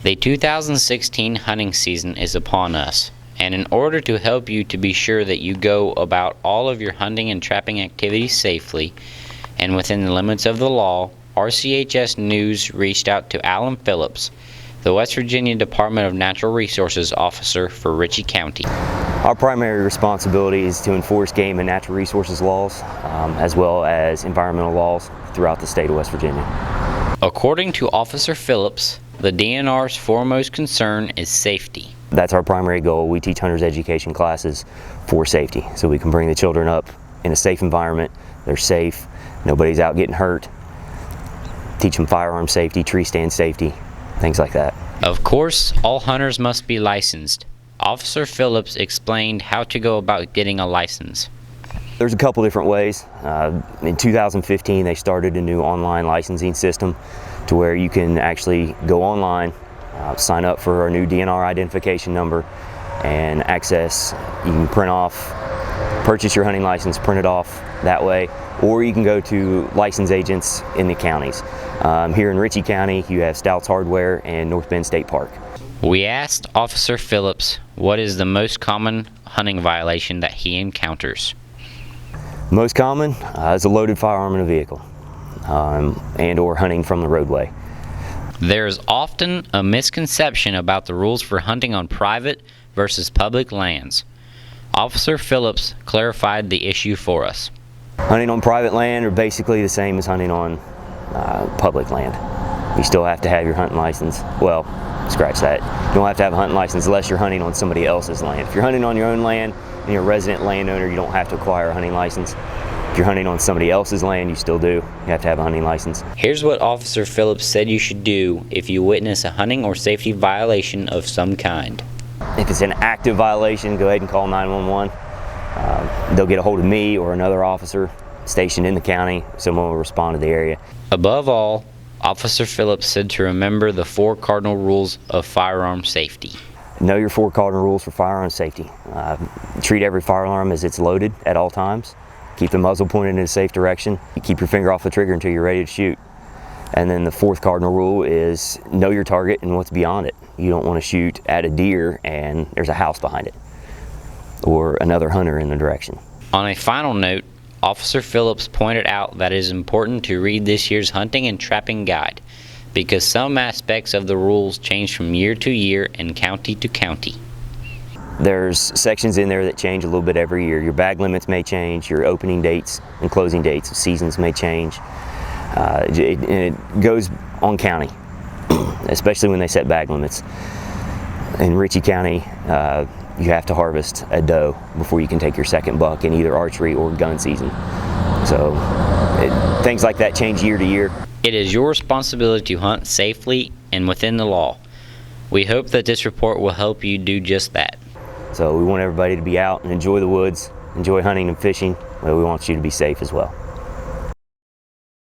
The 2016 hunting season is upon us, and in order to help you to be sure that you go about all of your hunting and trapping activities safely and within the limits of the law, RCHS News reached out to Alan Phillips, the West Virginia Department of Natural Resources Officer for Rchs County. Our primary responsibility is to enforce game and natural resources laws, as well as environmental laws throughout the state of West Virginia. According to Officer Phillips, the DNR's foremost concern is safety. That's our primary goal. We teach hunters education classes for safety, so we can bring the children up in a safe environment. They're safe, nobody's out getting hurt. Teach them firearm safety, tree stand safety, things like that. Of course, all hunters must be licensed. Officer Phillips explained how to go about getting a license. There's a couple different ways. In 2015, they started a new online licensing system to where you can actually go online, sign up for our new DNR identification number, and access. You can print off, purchase your hunting license, print it off that way, or you can go to license agents in the counties. Here in Rchs County, you have Stouts Hardware and North Bend State Park. We asked Officer Phillips what is the most common hunting violation that he encounters. Most common is a loaded firearm in a vehicle and or hunting from the roadway. There is often a misconception about the rules for hunting on private versus public lands. Officer Phillips clarified the issue for us. Hunting on private land are basically the same as hunting on public land. You still have to have your hunting license. Well, scratch that. You don't have to have a hunting license unless you're hunting on somebody else's land. If you're hunting on your own land and you're a resident landowner, you don't have to acquire a hunting license. If you're hunting on somebody else's land, you still do. You have to have a hunting license. Here's what Officer Phillips said you should do if you witness a hunting or safety violation of some kind. If it's an active violation, go ahead and call 911. They'll get a hold of me or another officer stationed in the county. Someone will respond to the area. Above all, Officer Phillips said to remember the 4 cardinal rules of firearm safety. Know your 4 cardinal rules for firearm safety. Treat every firearm as it's loaded at all times. Keep the muzzle pointed in a safe direction. You keep your finger off the trigger until you're ready to shoot. And then the 4th cardinal rule is know your target and what's beyond it. You don't want to shoot at a deer and there's a house behind it or another hunter in the direction. On a final note, Officer Phillips pointed out that it is important to read this year's hunting and trapping guide because some aspects of the rules change from year to year and county to county. There's sections in there that change a little bit every year. Your bag limits may change, your opening dates and closing dates of seasons may change. It goes on county, especially when they set bag limits. In Rchs County, you have to harvest a doe before you can take your second buck in either archery or gun season. So things like that change year to year. It is your responsibility to hunt safely and within the law. We hope that this report will help you do just that. So we want everybody to be out and enjoy the woods, enjoy hunting and fishing, but we want you to be safe as well.